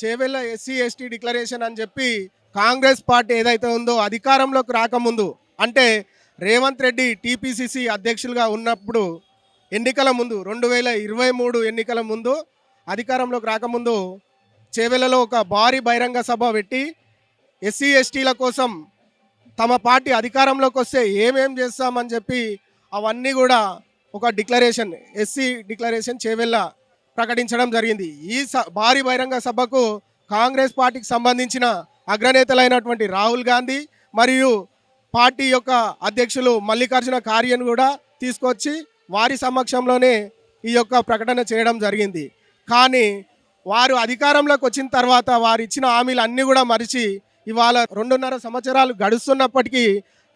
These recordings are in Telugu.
చేవెళ్ళ ఎస్సీ ఎస్టీ డిక్లరేషన్ అని చెప్పి కాంగ్రెస్ పార్టీ ఏదైతే ఉందో అధికారంలోకి రాకముందు, అంటే రేవంత్ రెడ్డి టీపీసీసీ అధ్యక్షులుగా ఉన్నప్పుడు ఎన్నికల ముందు 2023 ఎన్నికల ముందు అధికారంలోకి రాకముందు చేవెళ్ళలో ఒక భారీ బహిరంగ సభ పెట్టి ఎస్సీ ఎస్టీల కోసం తమ పార్టీ అధికారంలోకి వస్తే ఏమేం చేస్తామని చెప్పి అవన్నీ కూడా ఒక డిక్లరేషన్, ఎస్సీ డిక్లరేషన్ చేవెళ్ళ ప్రకటించడం జరిగింది. ఈ భారీ బహిరంగ సభకు కాంగ్రెస్ పార్టీకి సంబంధించిన అగ్రనేతలైనటువంటి రాహుల్ గాంధీ మరియు పార్టీ యొక్క అధ్యక్షులు మల్లికార్జున ఖార్గేను కూడా తీసుకొచ్చి వారి సమక్షంలోనే ఈ యొక్క ప్రకటన చేయడం జరిగింది. కానీ వారు అధికారంలోకి వచ్చిన తర్వాత వారు ఇచ్చిన హామీలు అన్నీ కూడా మరిచి ఇవాళ 2.5 సంవత్సరాలు గడుస్తున్నప్పటికీ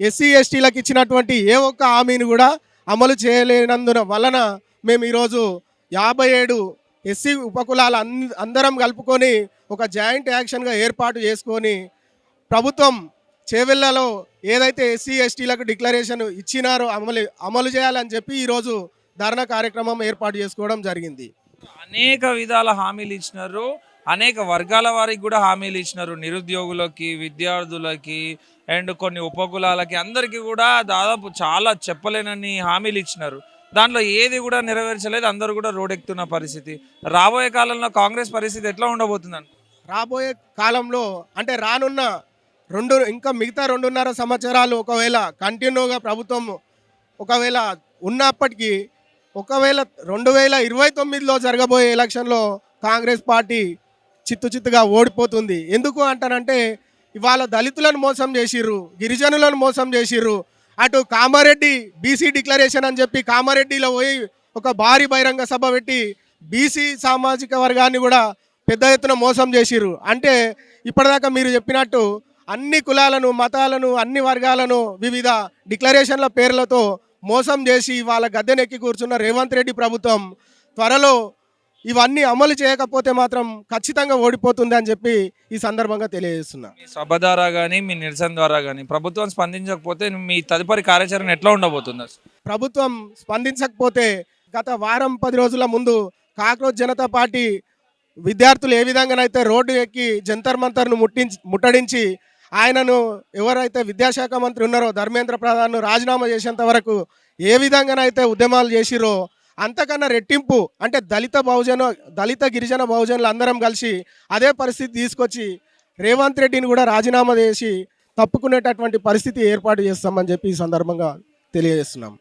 ఎస్సీ ఎస్టీలకు ఇచ్చినటువంటి ఏ ఒక్క హామీని కూడా అమలు చేయలేనందున వలన మేము ఈరోజు 57 ఎస్సీ ఉపకులాల అందరం కలుపుకొని ఒక జాయింట్ యాక్షన్గా ఏర్పాటు చేసుకొని ప్రభుత్వం చేవెళ్ళలో ఏదైతే ఎస్సీ ఎస్టీలకు డిక్లరేషన్ ఇచ్చినారో అమలు చేయాలని చెప్పి ఈరోజు ధర్నా కార్యక్రమం ఏర్పాటు చేసుకోవడం జరిగింది. అనేక విధాల హామీలు ఇచ్చినారు, అనేక వర్గాల వారికి కూడా హామీలు ఇచ్చినారు. నిరుద్యోగులకి, విద్యార్థులకి అండ్ కొన్ని ఉపకులాలకి అందరికీ కూడా దాదాపు చాలా చెప్పలేనని హామీలు ఇచ్చినారు. దాంట్లో ఏది కూడా నెరవేర్చలేదు. అందరూ కూడా రోడ్డెక్కుతున్న పరిస్థితి. రాబోయే కాలంలో కాంగ్రెస్ పరిస్థితి ఎట్లా ఉండబోతుందని? రాబోయే కాలంలో అంటే రానున్న ఇంకా మిగతా 2.5 సంవత్సరాలు ఒకవేళ కంటిన్యూగా ప్రభుత్వం ఒకవేళ ఉన్నప్పటికీ ఒకవేళ 2029లో జరగబోయే ఎలక్షన్లో కాంగ్రెస్ పార్టీ చిత్తుగా ఓడిపోతుంది. ఎందుకు అంటానంటే ఇవాళ దళితులను మోసం చేసిర్రు, గిరిజనులను మోసం చేసిర్రు. అటు కామారెడ్డి బీసీ డిక్లరేషన్ అని చెప్పి కామారెడ్డిలో పోయి ఒక భారీ బహిరంగ సభ పెట్టి బీసీ సామాజిక వర్గాన్ని కూడా పెద్ద ఎత్తున మోసం చేసిర్రు. అంటే ఇప్పటిదాకా మీరు చెప్పినట్టు అన్ని కులాలను, మతాలను, అన్ని వర్గాలను వివిధ డిక్లరేషన్ల పేర్లతో మోసం చేసి వాళ్ళ గద్దెనెక్కి కూర్చున్న రేవంత్ రెడ్డి ప్రభుత్వం త్వరలో ఇవన్నీ అమలు చేయకపోతే మాత్రం ఖచ్చితంగా ఓడిపోతుంది అని చెప్పి ఈ సందర్భంగా తెలియజేస్తున్నా. మీ సభ ద్వారా కానీ మీ నిరసన ద్వారా కానీ ప్రభుత్వం స్పందించకపోతే మీ తదుపరి కార్యాచరణ ఎట్లా ఉండబోతుంది? ప్రభుత్వం స్పందించకపోతే గత వారం 10 రోజుల ముందు కాక్రోచ్ జనతా పార్టీ విద్యార్థులు ఏ విధంగానైతే రోడ్డు ఎక్కి జంతర్ మంతర్ను ముట్టడించి ఆయనను ఎవరైతే విద్యాశాఖ మంత్రి ఉన్నారో ధర్మేంద్ర ప్రధాన్ను రాజీనామా చేసేంత వరకు ఏ విధంగానైతే ఉద్యమాలు చేసిరో అంతకన్నా రెట్టింపు అంటే దళిత గిరిజన బహుజనులు అందరం కలిసి అదే పరిస్థితి తీసుకొచ్చి రేవంత్ రెడ్డిని కూడా రాజీనామా చేసి తప్పుకునేటటువంటి పరిస్థితి ఏర్పాటు చేస్తామని చెప్పి ఈ సందర్భంగా తెలియజేస్తున్నాం.